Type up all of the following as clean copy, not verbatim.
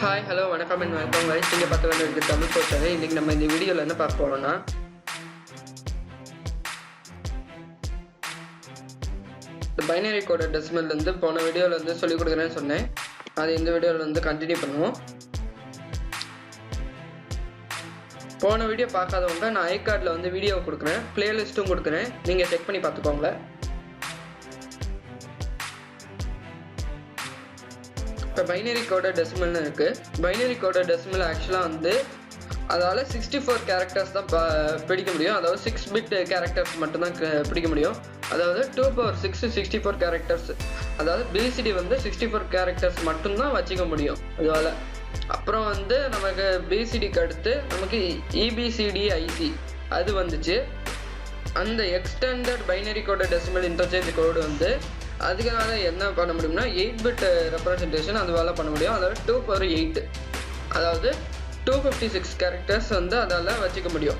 Hi hello வணக்கம் and welcome guys. நீங்கள் பார்த்து வேண்டிய தமிழ் போஸ்டர். இன்றைக்கி நம்ம இந்த வீடியோவில் என்ன பார்க்க போகிறோம்னா, இந்த பைனரி கோட் டெசிமல்லேருந்து போன வீடியோவில் வந்து சொல்லிக் கொடுக்குறேன்னு சொன்னேன். அது இந்த வீடியோவில் வந்து கண்டினியூ பண்ணுவோம். போன வீடியோ பார்க்காதவங்க நான் ஐ கார்டில் வந்து வீடியோ கொடுக்குறேன், பிளேலிஸ்ட்டும் கொடுக்குறேன், நீங்கள் செக் பண்ணி பார்த்துக்கோங்க. இப்போ பைனரி கோடட் டெசிமல்னு இருக்குது. பைனரி கோடட் டெசிமல் ஆக்சுவலாக வந்து அதால் 64 கேரக்டர்ஸ் தான் பிடிக்க முடியும். அதாவது 6 பிட் கேரக்டர்ஸ் மட்டும்தான் பிடிக்க முடியும். அதாவது 2^6 64 கேரக்டர்ஸ். அதாவது பிசிடி வந்து 64 கேரக்டர்ஸ் மட்டும்தான் வச்சுக்க முடியும் இதால். அப்புறம் வந்து நமக்கு பிசிடிக்கு அடுத்து நமக்கு EBCDIC அது வந்துச்சு. அந்த extended binary coded decimal interchange code வந்து அதுக்காக என்ன பண்ண முடியும்னா 8 பிட் ரெப்ரசன்டேஷன் அதுவால் பண்ண முடியும். அதாவது 2^8, அதாவது 256 கேரக்டர்ஸ் வந்து அதால் வச்சுக்க முடியும்.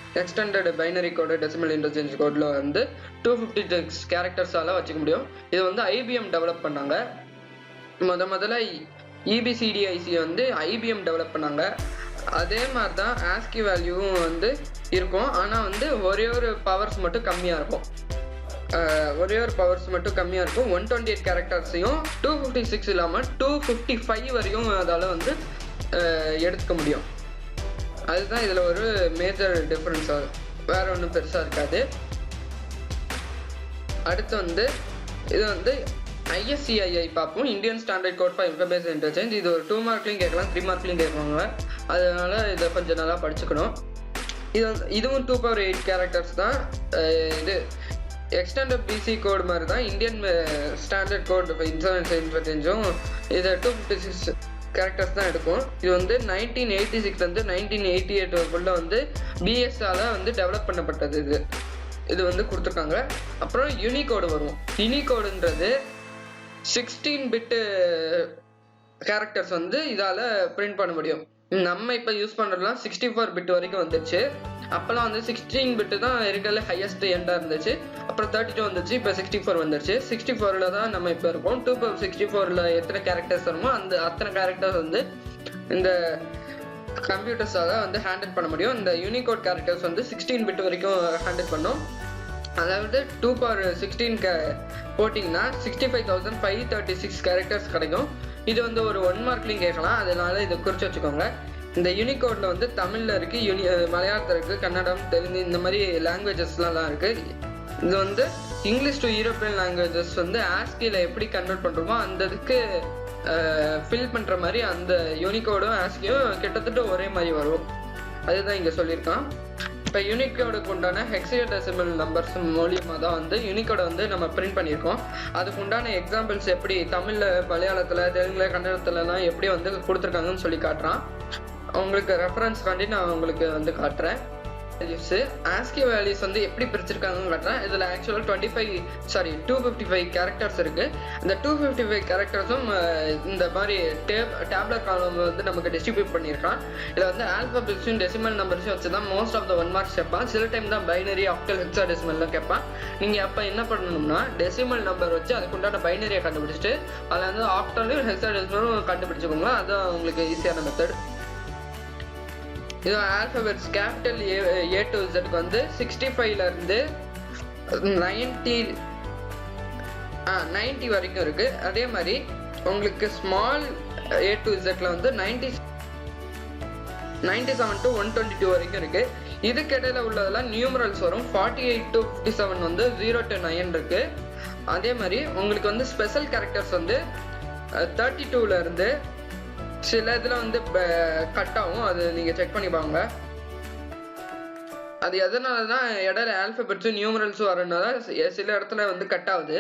எக்ஸ்டெண்டட் பைனரி கோடு டெசிமல் இன்டர்சேஞ்ச் கோடில் வந்து 256 கேரக்டர்ஸால் வச்சுக்க முடியும். இது வந்து IBM டெவலப் பண்ணாங்க. முதல்ல EBCDIC வந்து IBM டெவலப் பண்ணாங்க. அதே மாதிரி தான் ஆஸ்கி வேல்யூவும் வந்து இருக்கும். ஆனால் வந்து ஒரே ஒரு பவர்ஸ் மட்டும் கம்மியாக இருக்கும். 128 கேரக்டர்ஸையும் 256 இல்லாமல் 255 வரையும் அதால் வந்து எடுத்துக்க முடியும். அதுதான் இதில் ஒரு மேஜர் டிஃப்ரென்ஸ். வேறு ஒன்றும் பெருசாக இருக்காது. அடுத்து வந்து இது வந்து ISCII பார்ப்போம், Indian standard code for information interchange. இது ஒரு 2 மார்க்லையும் கேட்கலாம், 3 மார்க்லையும் கேட்குவாங்க. அதனால் இதை கொஞ்சம் நல்லா படிச்சுக்கணும். இதுவும் 2^8 கேரக்டர்ஸ் தான். இது எக்ஸ்டெண்டட் BC கோடு மாதிரி தான் இந்தியன் ஸ்டாண்டர்ட் கோட் இன்ஃபர்மேஷன் இன்டர்சேஞ்சும். இதை 256 கேரக்டர்ஸ் தான் எடுக்கும். இது வந்து 1986 1988 வந்து BSஆல வந்து டெவலப் பண்ணப்பட்டது. இது வந்து கொடுத்துருக்காங்க. அப்புறம் யூனிகோடு வரும். யூனிகோடுன்றது 16 பிட்டு கேரக்டர்ஸ் வந்து இதால் பிரிண்ட் பண்ண முடியும். நம்ம இப்போ யூஸ் பண்ணுறதுலாம் 64 பிட் வரைக்கும் வந்துச்சு. அப்போல்லாம் வந்து 16 பிட்டு தான் இருக்கிறதுல ஹையஸ்ட் எண்டாக இருந்துச்சு. அப்புறம் 32 வந்துச்சு, இப்போ 64 வந்துருச்சு. 64ல் தான் நம்ம இப்போ இருக்கோம். 2^64ல் எத்தனை கேரக்டர்ஸ் வருமோ அத்தனை கேரக்டர்ஸ் வந்து இந்த கம்ப்யூட்டர்ஸால் வந்து ஹேண்டில் பண்ண முடியும். இந்த யூனிகோட் கேரக்டர்ஸ் வந்து 16 பிட் வரைக்கும் ஹேண்டில் பண்ணும். அதாவது 2^16 போட்டிங்கன்னா 65,536 கேரக்டர்ஸ் கிடைக்கும். இது வந்து ஒரு 1 மார்க்லையும் கேட்கலாம், அதனால இதை குறித்து வச்சுக்கோங்க. இந்த யூனிகோடில் வந்து தமிழில் இருக்குது, மலையாளத்தில் இருக்குது, கன்னடம், தெலுங்கு, இந்த மாதிரி லாங்குவேஜஸ்லாம் இருக்குது. இது வந்து இங்கிலீஷ் டு யூரோப்பியன் லாங்குவேஜஸ் வந்து ஆஸ்கியில் எப்படி கன்வெர்ட் பண்ணுறோமோ அந்த இதுக்கு ஃபில் பண்ணுற மாதிரி அந்த யூனிகோடும் ஆஸ்கியும் கிட்டத்தட்ட ஒரே மாதிரி வரும். அதுதான் இங்கே சொல்லியிருக்கான். இப்போ யூனிகோடுக்கு உண்டான ஹெக்ஸாடெசிமல் நம்பர்ஸ் மூலியமாக தான் வந்து யூனிகோடை வந்து நம்ம பிரிண்ட் பண்ணியிருக்கோம். அதுக்கு உண்டான எக்ஸாம்பிள்ஸ் எப்படி தமிழில், மலையாளத்தில், தெலுங்கில், கன்னடத்துலலாம் எப்படி வந்து கொடுத்துருக்காங்கன்னு சொல்லி காட்டுறான். உங்களுக்கு ரெஃபரன்ஸ்காண்டி நான் உங்களுக்கு வந்து காட்டுறேன். ஆஸ்கி வேல்யூஸ் வந்து எப்படி பிரிச்சிருக்காங்கன்னு காட்டுறேன். இதில் ஆக்சுவலாக 255 கேரக்டர்ஸ் இருக்குது. இந்த 255 கேரக்டர்ஸும் இந்த மாதிரி டேப்லெட் காலம் வந்து நமக்கு டிஸ்ட்ரிபியூட் பண்ணியிருக்கான். இதில் வந்து ஆல்ஃபாபெட்ஸும் டெசிமல் நம்பர்ஸும் வச்சு தான் மோஸ்ட் ஆஃப் த 1 மார்க்ஸ் கேட்பான். சில டைம் தான் பைனரி, ஆக்டல், ஹெக்ஸாடெசிமல்லாம் கேட்பான். நீங்கள் அப்போ என்ன பண்ணணும்னா டெசிமல் நம்பர் வச்சு அதுக்குண்டான பைனரியை கண்டுபிடிச்சிட்டு அதில் வந்து ஆக்டலும் ஹெக்ஸாடெசிமலும் கண்டுபிடிச்சிக்கோங்க. அதுதான் உங்களுக்கு ஈஸியான மெத்தட். இது alphabets capital A to Z வந்து 65லேருந்து 90 வரைக்கும் இருக்குது. அதே மாதிரி உங்களுக்கு ஸ்மால் A to Zல வந்து 97 to 122 வரைக்கும் இருக்குது. இதுக்கிடையில் உள்ளதெல்லாம் நியூமரல்ஸ் வரும். 48 to 57 வந்து 0 to 9 இருக்குது. அதே மாதிரி உங்களுக்கு வந்து ஸ்பெஷல் கேரக்டர்ஸ் வந்து 32லேருந்து சில இதில் வந்து கட் ஆகும். அது நீங்கள் செக் பண்ணி பாருங்க. அது எதனால தான் இடையில ஆல்ஃபபெட்ஸும் நியூமரல்ஸும் வரனால சில இடத்துல வந்து கட் ஆகுது.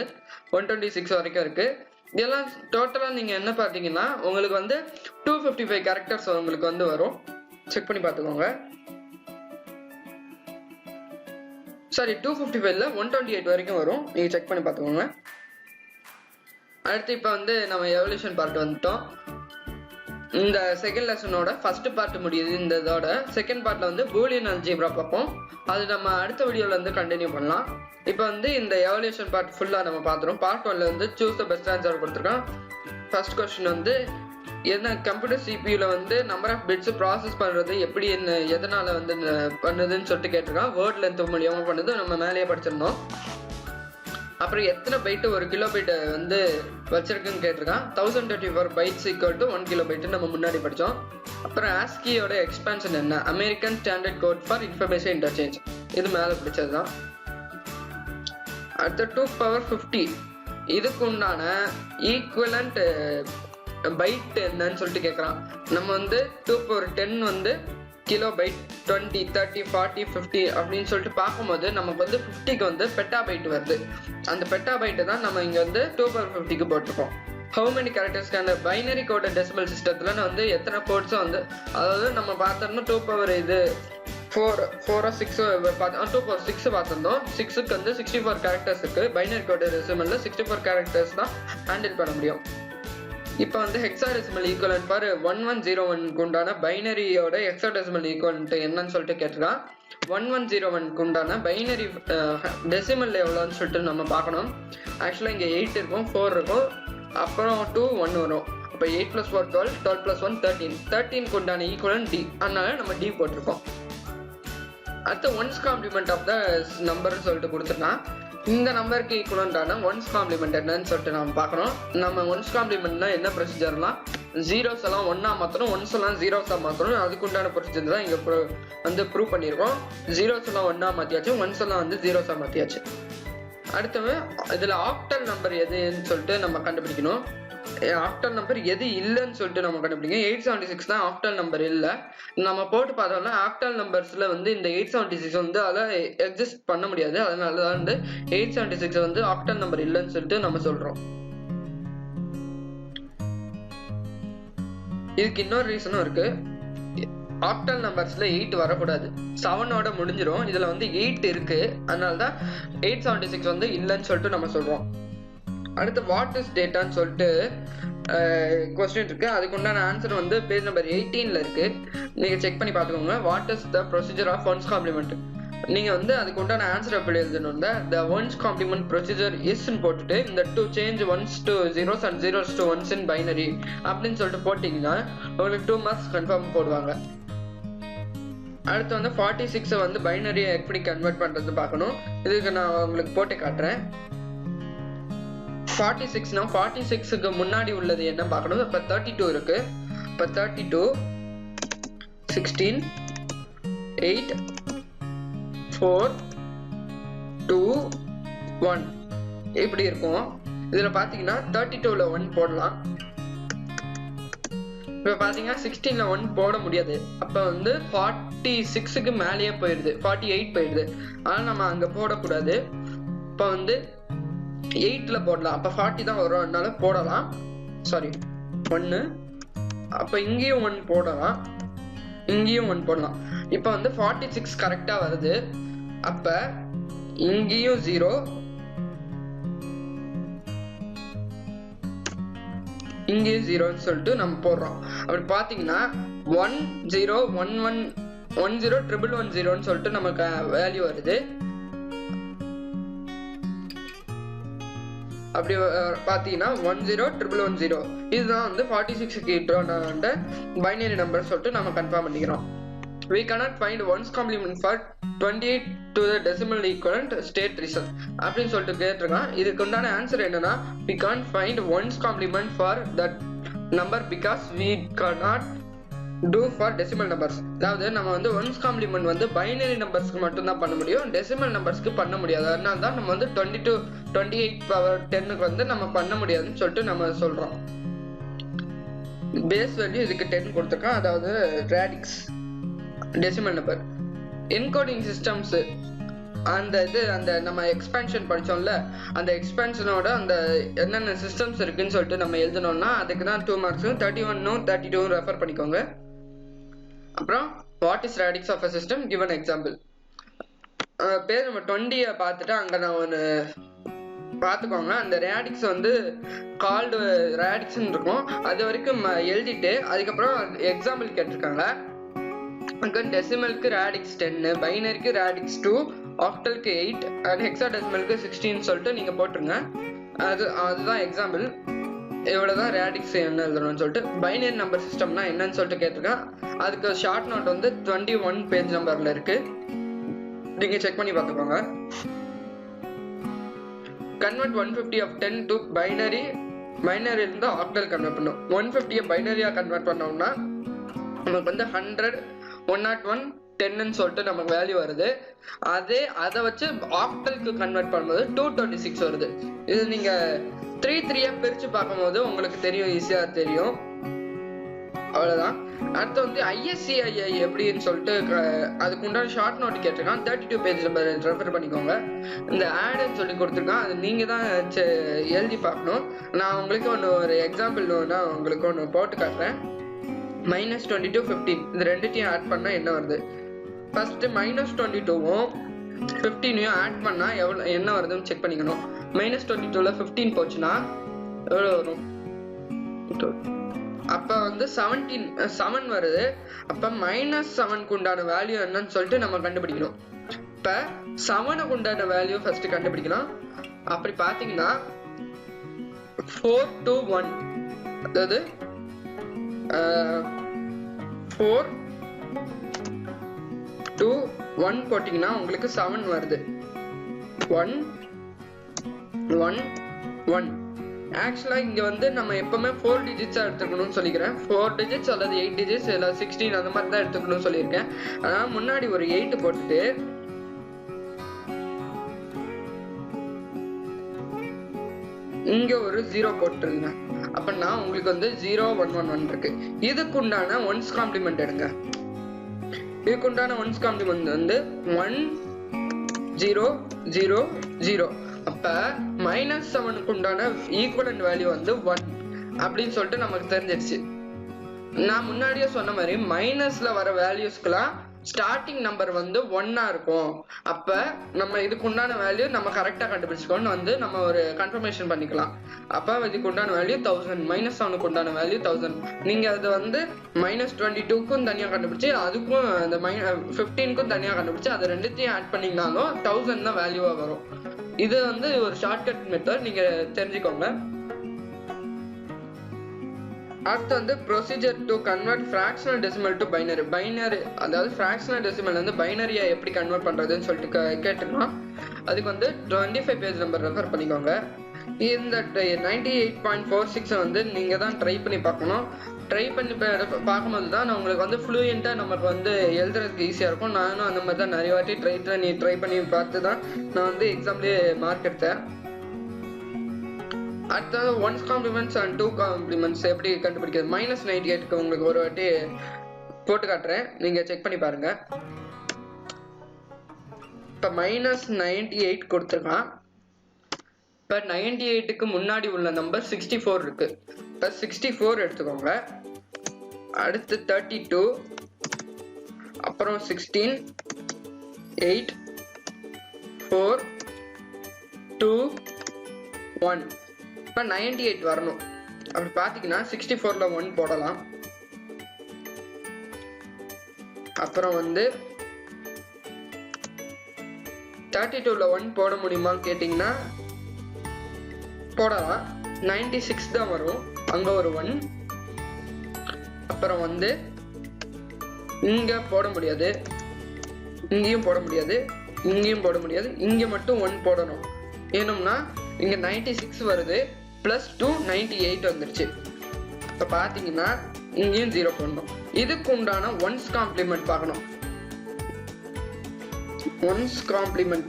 126 வரைக்கும் இருக்குது. இதெல்லாம் டோட்டலாக நீங்கள் என்ன பார்த்தீங்கன்னா உங்களுக்கு வந்து 255 கேரக்டர்ஸ் உங்களுக்கு வந்து வரும். செக் பண்ணி பார்த்துக்கோங்க. 255ல் 128 வரைக்கும் வரும். நீங்கள் செக் பண்ணி பார்த்துக்கோங்க. அடுத்து இப்போ வந்து நம்ம எவல்யூஷன் பார்ட் வந்துட்டோம். இந்த செகண்ட் லெசனோட ஃபர்ஸ்ட் பார்ட் முடியுது. இந்த இதோட செகண்ட் பார்ட்டில் வந்து பூலியன் அல்ஜீப்ரா பார்ப்போம். அது நம்ம அடுத்த வீடியோவில் வந்து கண்டினியூ பண்ணலாம். இப்போ வந்து இந்த எவல்யூஷன் பார்ட் ஃபுல்லாக நம்ம பார்த்துருவோம். பார்ட் 1ல வந்து சூஸ் த பெஸ்ட் ஆன்சர் கொடுத்துருக்கோம். ஃபர்ஸ்ட் கொஸ்டின் வந்து என்ன கம்ப்யூட்டர் சிபியூல வந்து நம்பர் ஆஃப் பிட்ஸ் ப்ராசஸ் பண்றது எப்படி என்ன எதனால வந்து பண்ணுதுன்னு சொல்லிட்டு கேட்டிருக்கான். வேர்ட் லென்த் மூலியமா பண்ணுது, நம்ம மேலேயே படிச்சிருந்தோம். அப்புறம் எத்தனை பைட்டு ஒரு கிலோ பைட்டை வந்து வச்சிருக்குன்னு கேட்டிருக்கான். 1024 bytes equal to 1 kilo byte நம்ம முன்னாடி படித்தோம். அப்புறம் ஆஸ்கியோட எக்ஸ்பான்ஷன் என்ன, American standard code for information interchange, இது மேலே பிடிச்சது தான். அடுத்த 2^50 இதுக்கு உண்டான ஈக்குவலண்ட் பைட் என்னன்னு சொல்லிட்டு கேட்குறான். நம்ம வந்து 2^10 வந்து கிலோ பைட், 20, 30, 40, 50 அப்படின்னு சொல்லிட்டு பார்க்கும்போது நமக்கு வந்து 50க்கு வந்து பெட்டாபைட் வருது. அந்த பெட்டாபைட்டு தான் நம்ம இங்கே வந்து 2^50க்கு போட்டிருக்கோம். ஹவு மெனி கேரக்டர்ஸ் அந்த பைனரி கோட் டெசிமல் சிஸ்டத்தில் வந்து எத்தனை கோட்ஸும் வந்து, அதாவது நம்ம பார்த்தோம்னா 2 இது 4 6 2^6 பார்த்துருந்தோம். 6க்கு வந்து 64 கேரக்டர்ஸ் இருக்கு. பைனரி கோட் டெசிமல்ல 64 கேரக்டர்ஸ் தான் ஹேண்டில் பண்ண முடியும். இப்போ வந்து ஹெக்ஸாடெசிமல் ஈக்குவலன்ட் ஃபார் 1101 உண்டான பைனரியோட ஹெக்ஸாடெசிமல் ஈக்குவலன்ட் என்னன்னு சொல்லிட்டு கேட்டிருக்கான். 1101 உண்டான பைனரி டெசிமல் எவ்வளோன்னு சொல்லிட்டு நம்ம பார்க்கணும். ஆக்சுவலாக இங்கே 8 இருக்கும், 4 இருக்கும், அப்புறம் 2 1 வரும். அப்போ 8 + 4 12, 12 + 1 13. 13 உண்டான ஈக்குவலன்ட் டி, அதனால நம்ம டி போட்டிருக்கோம். அடுத்து ஒன்ஸ் காம்ப்ளிமெண்ட் ஆஃப் த நம்பர்னு சொல்லிட்டு கொடுத்துருக்கான். இந்த நம்பருக்கு ஈக்குவலண்டான ஒன்ஸ் காம்ப்ளிமெண்ட் என்னன்னு சொல்லிட்டு நம்ம பார்க்கணும். நம்ம ஒன்ஸ் காம்ப்ளிமெண்ட்னா என்ன ப்ரொசீஜர்லாம், ஜீரோஸ் எல்லாம் ஒன்னா மாற்றணும், ஒன்ஸ் எல்லாம் ஜீரோஸாக மாற்றணும். அதுக்குண்டான ப்ரொசீஜர் தான் இங்கே வந்து ப்ரூவ் பண்ணியிருக்கோம். ஜீரோஸ் எல்லாம் ஒன்னா மாற்றியாச்சு, ஒன்ஸ் எல்லாம் வந்து ஜீரோஸாக மாற்றியாச்சு. அடுத்தது இதில் ஆக்டல் நம்பர் எதுன்னு சொல்லிட்டு நம்ம கண்டுபிடிக்கணும். ஆக்டல் நம்பர் எது இல்லைன்னு சொல்லிட்டு நம்ம கண்டுபிடிக்கணும். 876 தான் ஆக்டல் நம்பர் இல்லை. நம்ம போட்டு பார்த்தோம்னா ஆக்டல் நம்பர்ஸ்ல வந்து இந்த 876 வந்து அதை எக்ஸிஸ்ட் பண்ண முடியாது. அதனால தான் வந்து 876 வந்து ஆக்டல் நம்பர் இல்லைன்னு சொல்லிட்டு நம்ம சொல்றோம். இதுக்கு இன்னொரு ரீசனும் இருக்கு. ஆக்டல் நம்பர்ஸ்ல 8 வரக்கூடாது, 7ஓட முடிஞ்சிடும். இதுல வந்து 8 இருக்கு, அதனாலதான் 876 வந்து இல்லைன்னு சொல்லிட்டு நம்ம சொல்றோம். அடுத்து வாட் இஸ் டேட்டான்னு சொல்லிட்டு கொஸ்டின் இருக்கு. அதுக்கு உண்டான ஆன்சர் வந்து பேஜ் நம்பர் 18ல இருக்கு, நீங்க செக் பண்ணி பார்த்துக்கோங்க. What is the procedure of ones complement, நீங்க வந்து அதுக்கு உண்டான ஆன்சர் எப்படி எழுதணும்னா த ஒன்ஸ் காம்ப்ளிமெண்ட் ப்ரொசீஜர் இஸ்ன்னு போட்டுட்டு இந்த to change ones to zeros and zeros to ones in binary அப்படின்னு சொல்லிட்டு போட்டிங்கன்னா உங்களுக்கு 2 மார்க்ஸ் கன்ஃபார்ம் போடுவாங்க. அடுத்து வந்து 46 வந்து பைனரியை எப்படி கன்வெர்ட் பண்றது பார்க்கணும். இதுக்கு நான் உங்களுக்கு போட்டு காட்டுறேன். 46னா 46க்கு முன்னாடி உள்ளது என்ன பார்க்கணும். இப்போ 32 இருக்கு. இப்போ 32 16 8 4 2 1 இப்படி இருக்கும். இதுல பாத்தீங்கன்னா 32ல 1 போடலாம். இப்போ பாத்தீங்கன்னா 16ல 1 போட முடியாது. அப்ப வந்து 46க்கு மேலேயே போயிடுது, 48 போயிடுது. ஆனா நம்ம அங்க போடக்கூடாது. இப்போ வந்து 8ல போடலாம். அப்ப 40 தான் வரும், அதனால போடலாம். சாரி 1. அப்ப இங்கேயும் 1 போடலாம், இங்கேயும் 1 போடலாம். இப்ப வந்து 46 கரெக்டா வருது. அப்ப இங்கேயும் 0, இங்கேயும் 0ன்னு சொல்லிட்டு நம்ம போடுறோம். அப்படி பாத்தீங்கன்னா 1 0 1 1 1 0 1 1 0ன்னு சொல்லிட்டு நமக்கு வேல்யூ வருது. அப்படி பாத்தீங்கன்னா 1 0 1 1 0 இதுதான் வந்து 46க்கு பைனரி நம்பர் சொல்லிட்டு நம்ம கன்ஃபார்ம் பண்ணிக்கிறோம். We cannot find ones complement for 28 to the decimal equivalent state result அப்படின்னு சொல்லிட்டு கேட்டிருக்கான். இதுக்கு உண்டான ஆன்சர் என்னன்னா we can't find ones complement for that number because we cannot do for decimal numbers. அதாவது நம்ம வந்து ஒன்ஸ் காம்ப்ளிமெண்ட் வந்து பைனரி நம்பர்ஸ்க்கு மட்டும் தான் பண்ண முடியும், டெசிமல் நம்பர்ஸ்க்கு பண்ண முடியாது. அதனால தான் நம்ம வந்து 22 28 பவர் 10க்கு வந்து நம்ம பண்ண முடியாதுன்னு சொல்லிட்டு நம்ம சொல்றோம். பேஸ் வேல்யூ இதுக்கு 10 கொடுத்துருக்கான், அதாவது radix decimal number. Encoding systems அந்த நம்ம எக்ஸ்பேன்ஷன் படிச்சோம்ல, அந்த எக்ஸ்பேன்ஷனோட அந்த என்னென்ன சிஸ்டம்ஸ் இருக்குன்னு சொல்லிட்டு நம்ம எழுதணும்னா அதுக்கு தான் 2 மார்க்ஸ். 31 32 ரெஃபர் பண்ணிக்கோங்க. அப்புறம் what is radix of a system, give an example. பேர் நம்ம 20 பார்த்துட்டு அங்க நான் ஒன்று பார்த்துக்கோங்க. அந்த ரேடிக்ஸ் வந்து கால்டு ரேடிக்ஸ்ன்னு இருக்கும், அது வரைக்கும் எழுதிட்டு அதுக்கப்புறம் எக்ஸாம்பிள் கேட்டிருக்காங்க. டெசிமலுக்கு ரேடிக்ஸ் 10, பைனரிக்கு ரேடிக்ஸ் 2, ஆக்டலுக்கு 8 அண்ட் ஹெக்ஸாடெசிமலுக்கு 16 சொல்லிட்டு நீங்க போட்டுருங்க. அதுதான் எக்ஸாம்பிள். இவ்வளவுதான் ரேடிக்ஸ் என்ன எழுதணும்னு சொல்லிட்டு. பைனரி நம்பர் சிஸ்டம்னா என்னன்னு சொல்லிட்டு கேட்டிருக்கேன். அதுக்கு ஷார்ட் நோட் வந்து 21 பேஜ் நம்பர்ல இருக்கு, நீங்க செக் பண்ணி பார்த்துக்கோங்க. Convert 150 of 10 to binary, binary இருந்து ஆக்டல் கன்வெர்ட் பண்ணும். 150 பைனரியா கன்வெர்ட் பண்ணோம்னா நமக்கு வந்து 100, 101, 10ன்னு சொல்லிட்டு நமக்கு வேல்யூ வருது. அதை வச்சு ஆக்டலுக்கு கன்வெர்ட் பண்ணும்போது 226 வருது. இது நீங்க 3 பிரிச்சு பார்க்கும்போது உங்களுக்கு தெரியும், ஈஸியா தெரியும். அவ்வளவுதான். அடுத்து வந்து ISCII எப்படின்னு சொல்லிட்டு அதுக்கு உண்டான ஷார்ட் நோட் கேட்டிருக்கான். 32 பேஜ் நம்பர் ரெஃபர் பண்ணிக்கோங்க. இந்த ஆடுன்னு சொல்லி கொடுத்துருக்கான், அது நீங்க தான் எழுதி பார்க்கணும். நான் உங்களுக்கு ஒரு எக்ஸாம்பிள் உங்களுக்கு ஒன்று போட்டு காட்டுறேன். -22, 15 இது ரெண்டுத்தையும் ஆட் பண்ணா என்ன வருது? ஃபர்ஸ்ட் -22வும் 15யும் ஆட் பண்ணா என்ன வருதுன்னு செக் பண்ணிக்கணும். -22ல 15 போச்சுன்னா எவ்வளவு வரும்? அப்ப வந்து 7 வருது. அப்ப -7க்கு உண்டான வேல்யூ என்னன்னு சொல்லிட்டு நம்ம கண்டுபிடிக்கணும். இப்ப 7க்கு உண்டான வேல்யூ ஃபர்ஸ்ட் கண்டுபிடிக்கலாம். அப்படி பாத்தீங்கன்னா 4 to 1, அதாவது 4 to 1 போட்டீங்கன்னா உங்களுக்கு 7 வருது. 1 1 1. ஆக்சுவலா இங்க வந்து நம்ம எப்பவுமே 4 டிஜிட்ஸா எடுத்துக்கணும்னு சொல்லிக்கிறேன். 4 டிஜிட்ஸ் அல்லது 8 டிஜிட்ஸ் இல்ல 16 அந்த மாதிரி தான் எடுத்துக்கணும்னு சொல்லியிருக்கேன். ஆனா முன்னாடி ஒரு 8 போட்டுட்டு இங்க ஒரு 0 போட்டுருங்க. அப்படின்னா உங்களுக்கு வந்து 0 1 1 1 இருக்கு. இதுக்கு உண்டான ஒன்ஸ் காம்ப்ளிமெண்ட் எடுங்க. இதுக்கு உண்டான ஒன்ஸ் காம்ப்ளிமெண்ட் வந்து 1 0 0 0. அப்ப -7க்கு உண்டான ஈக்குவலன்ட் வேல்யூ வந்து 1 அப்படின்னு சொல்லிட்டு நமக்கு தெரிஞ்சிருச்சு. நான் முன்னாடியே சொன்ன மாதிரி மைனஸ்ல வர வேல்யூஸ்க்குலாம் ஸ்டார்டிங் நம்பர் வந்து 1ஆ இருக்கும். அப்ப நம்ம இதுக்கு உண்டான வேல்யூ நம்ம கரெக்டா கண்டுபிடிச்சுக்கோன்னு வந்து நம்ம ஒரு கன்ஃபர்மேஷன் பண்ணிக்கலாம். அப்ப இதுக்கு உண்டான வேல்யூ 1000, -7க்கு உண்டான வேல்யூ 1000. நீங்க அது வந்து -22க்கும் தனியா கண்டுபிடிச்சு அதுக்கும் அந்த 15க்கும் தனியா கண்டுபிடிச்சு அது ரெண்டுத்தையும் ஆட் பண்ணீங்கனாலும் 1000 தான் வேல்யூவா வரும். இது வந்து ஒரு ஷார்ட்கட் மெத்தட், நீங்க தெரிஞ்சுக்கோங்க. அடுத்து வந்து procedure to convert fractional decimal to binary. Binary அதாவது ஃப்ராக்ஷனல் டெசிமல் வந்து பைனரியா எப்படி கன்வெர்ட் பண்றதுன்னு சொல்லிட்டு கேட்டுக்கலாம். அதுக்கு வந்து 25 பேஜ் நம்பர் ரெஃபர் பண்ணிக்கோங்க. இந்த 98.46 வந்து நீங்க தான் ட்ரை பண்ணி பார்க்கணும். ட்ரை பண்ணி பார்க்கும்போது தான் உங்களுக்கு வந்து ஃப்ளூயண்டா நமக்கு வந்து எழுதுறதுக்கு ஈஸியா இருக்கும். நானும் அந்த மாதிரி தான் நிறைய வாட்டி ட்ரை பண்ணி பார்த்து தான் நான் வந்து எக்ஸாம்லயே மார்க் எடுத்தேன். அடுத்தது ஒன்ஸ் காம்ப்ளிமெண்ட்ஸ் அண்ட் 2 காம்ப்ளிமெண்ட்ஸ் எப்படி கண்டுபிடிக்கிறது? -98க்கு உங்களுக்கு ஒரு வாட்டி போட்டு காட்டுறேன், நீங்க செக் பண்ணி பாருங்க. இப்ப -98 கொடுத்துருக்கான். இப்ப 98க்கு முன்னாடி உள்ள நம்பர் 64 இருக்கு. இப்ப 64 எடுத்துக்கோங்க. அடுத்து 32, அப்புறம் 16, 8, 4, 2, 1. இப்ப 98 வரணும். அப்படி பாத்தீங்கன்னா 64ல 1 போடலாம். அப்புறம் வந்து 32ல 1 போட முடியுமான்னு கேட்டீங்கன்னா போடலாம். 96 தான் வரும், அங்க ஒரு 1. அப்புறம் வந்து இங்க போட முடியாது, இங்கேயும் போட முடியாது, இங்கேயும் போட முடியாது. இங்க மட்டும் 1 போடணும். ஏனோம்னா இங்க 96 வருது, +2 98 வந்துருச்சு. இப்ப பாத்தீங்கன்னா இங்கேயும் 0 போடணும். இதுக்கு உண்டான ஒன்ஸ் காம்ப்ளிமெண்ட் பார்க்கணும். ஒன்ஸ் காம்ப்ளிமெண்ட்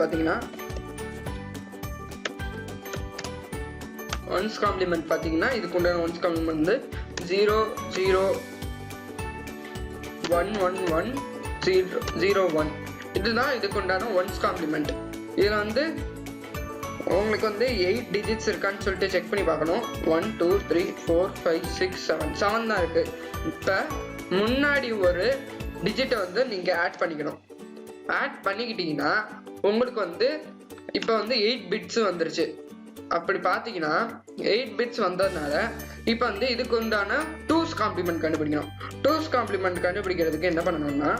பாத்தீங்கன்னா இதுக்கு உண்டான ஒன்ஸ் காம்ப்ளிமெண்ட் வந்து 0 0 1 1 1 0 0 1. இதுதான் இதுக்கு உண்டான ஒன்ஸ் காம்ப்ளிமெண்ட். இதுல வந்து உங்களுக்கு வந்து 8 டிஜிட்ஸ் இருக்கான்னு சொல்லிட்டு செக் பண்ணி பார்க்கணும். 1 2 3 4 5 6 7 தான் இருக்கு. இப்ப முன்னாடி ஒரு டிஜிட்டை வந்து நீங்க ஆட் பண்ணிக்கணும். ஆட் பண்ணிக்கிட்டீங்கன்னா உங்களுக்கு வந்து இப்ப வந்து 8 பிட்ஸ் வந்துருச்சு. அப்படி பாத்தீங்கன்னா 8 பிட்ஸ் வந்ததுனால இப்ப வந்து இதுக்கு உண்டான 2's காம்ப்ளிமெண்ட் கண்டுபிடிக்கணும். 2's காம்ப்ளிமெண்ட் கண்டுபிடிக்கிறதுக்கு என்ன பண்ணணும்னா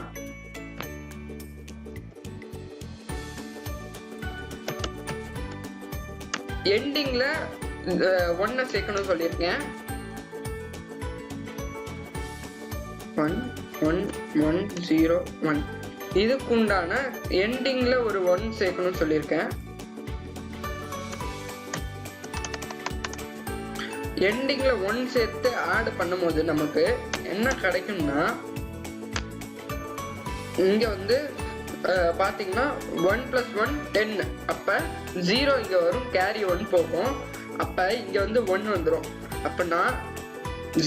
எண்டிங்ல 1 சேர்க்கணும்னு சொல்லியிருக்கேன். 1 1 1 0 1 இதுக்கு உண்டான எண்டிங்ல ஒரு 1 சேர்க்கணும்னு சொல்லியிருக்கேன். எண்டிங்ல 1 சேர்த்து ஆட் பண்ணும்போது நமக்கு என்ன கிடைக்கும்னா இங்க வந்து பாத்தீங்கன்னா 1 + 1 10. அப்ப 0 இங்க வரும், கேரி 1 போகும். அப்ப இங்க வந்து 1 வந்துடும். அப்பனா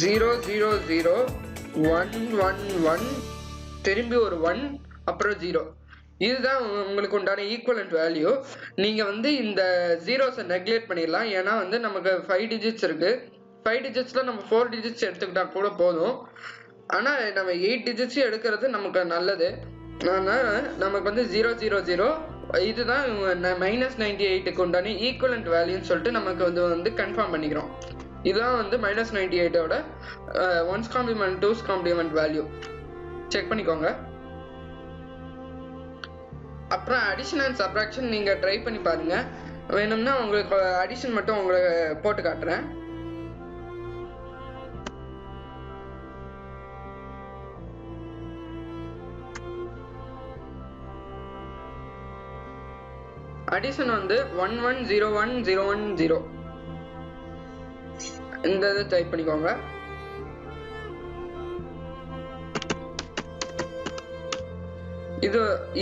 0 0 0 1 1 1 திரும்பி ஒரு 1 அப்புறம் 0. இதுதான் உங்களுக்கு உண்டான ஈக்குவலன்ட் வேல்யூ. நீங்க வந்து இந்த ஜீரோஸை நெக்லெக்ட் பண்ணிடலாம். ஏன்னா வந்து நமக்கு 5 டிஜிட்ஸ் இருக்கு. 5 டிஜிட்ஸ்ல நம்ம 4 டிஜிட்ஸ் எடுத்துக்கிட்டா கூட போதும். ஆனா நம்ம 8 டிஜிட்ஸ் எடுக்கிறது நமக்கு நல்லது. நமக்கு வந்து 0 0 0 இதுதான் -98க்கு உண்டான ஈக்குவலன்ட் வேல்யூன்னு சொல்லிட்டு நமக்கு வந்து கன்ஃபார்ம் பண்ணிக்கிறோம். இதுதான் வந்து -98ஓட 1's complement 2's complement value. Check பண்ணிக்கோங்க. அப்புறம் அடிஷன் அண்ட் சப்ராக்ஷன் நீங்க ட்ரை பண்ணி பாருங்க. வேணும்னா உங்களுக்கு அடிஷன் மட்டும் உங்களுக்கு போட்டு காட்டுறேன். அடிஷன் வந்து 1 1 0 1 0 1 0 இந்த இதை டைப் பண்ணிக்கோங்க.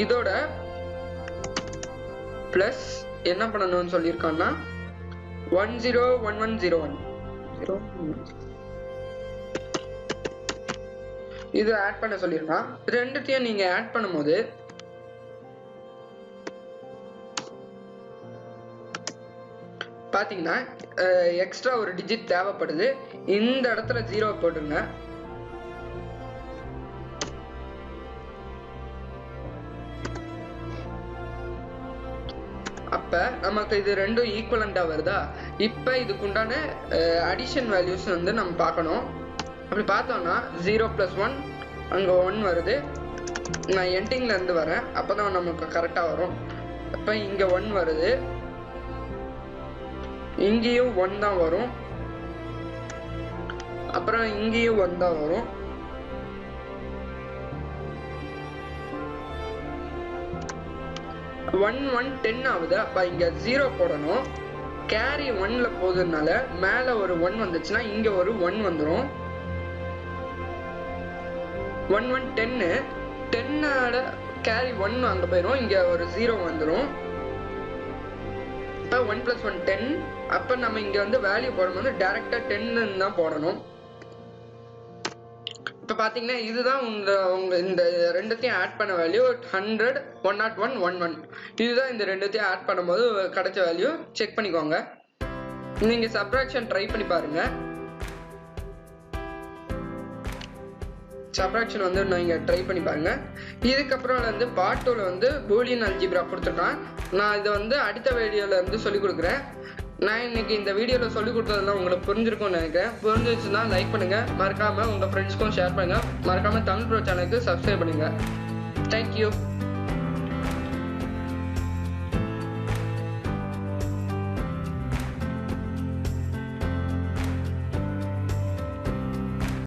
இதோட பிளஸ் என்ன பண்ணணும்னு சொல்லியிருக்காங்கன்னா 1 0 1 1 0 1 இது ஆட் பண்ண சொல்லியிருக்கான். ரெண்டுத்தையும் நீங்க ஆட் பண்ணும்போது பாத்தீங்கன்னா எக்ஸ்ட்ரா ஒரு டிஜிட் தேவைப்படுது. இந்த இடத்துல 0 போட்டுங்க. அப்ப நமக்கு இது ரெண்டும் ஈக்குவலண்டா வருதா? இப்ப இதுக்குண்டான அடிஷன் வேல்யூஸ் வந்து நம்ம பார்க்கணும். அப்படி பார்த்தோம்னா 0 + 1 அங்க 1 வருது. நான் எண்டிங்ல இருந்து வரேன், அப்பதான் நமக்கு கரெக்டா வரும். அப்ப இங்க 1 வருது, இங்கேயும் 1 தான் வரும், அப்புறம் இங்கேயும் 1 தான் வரும். ஒன் 10 ஆகுது. அப்ப இங்க 0 போடணும். கேரி 1ல போகுதுனால மேல ஒரு 1 வந்துச்சுன்னா இங்க ஒரு 1 வந்துடும். 1 1 10 10ஓட கேரி 1 அங்க போயிடும், இங்க ஒரு 0 வந்துடும். இப்ப 1 + 1 10. அப்ப நம்ம இங்க வந்து வேல்யூ போடும்போது டைரக்டா 10 தான் போடணும். இப்ப பாத்தீங்கன்னா இதுதான் உங்க இந்த ரெண்டுத்தையும் ஆட் பண்ண வேல்யூ 100 101 11. இதுதான் இந்த ரெண்டுத்தையும் ஆட் பண்ணும்போது கிடைச்ச வேல்யூ. செக் பண்ணிக்கோங்க. நீங்க சப்ராக்ஷன் ட்ரை பண்ணி பாருங்க. சப்ராக்ஷன் வந்து நீங்க ட்ரை பண்ணி பாருங்க. இதுக்கப்புறம் வந்து பார்ட் 2ல வந்து பூலியன் அல்ஜிப்ரா கொடுத்துருக்கான். நான் இதை வந்து அடுத்த வீடியோல இருந்து சொல்லி கொடுக்குறேன். நான் இன்னைக்கு இந்த வீடியோல சொல்லி கொடுத்ததெல்லாம் உங்களுக்கு புரிஞ்சிருக்கும்னு நினைக்கிறேன். புரிஞ்சிச்சுன்னா லைக் பண்ணுங்க, மறக்காம உங்க ஃப்ரெண்ட்ஸ்க்கும் ஷேர் பண்ணுங்க, மறக்காம தமிழ் ப்ரோ சேனலுக்கு சப்ஸ்கிரைப் பண்ணுங்க. தேங்க்யூ.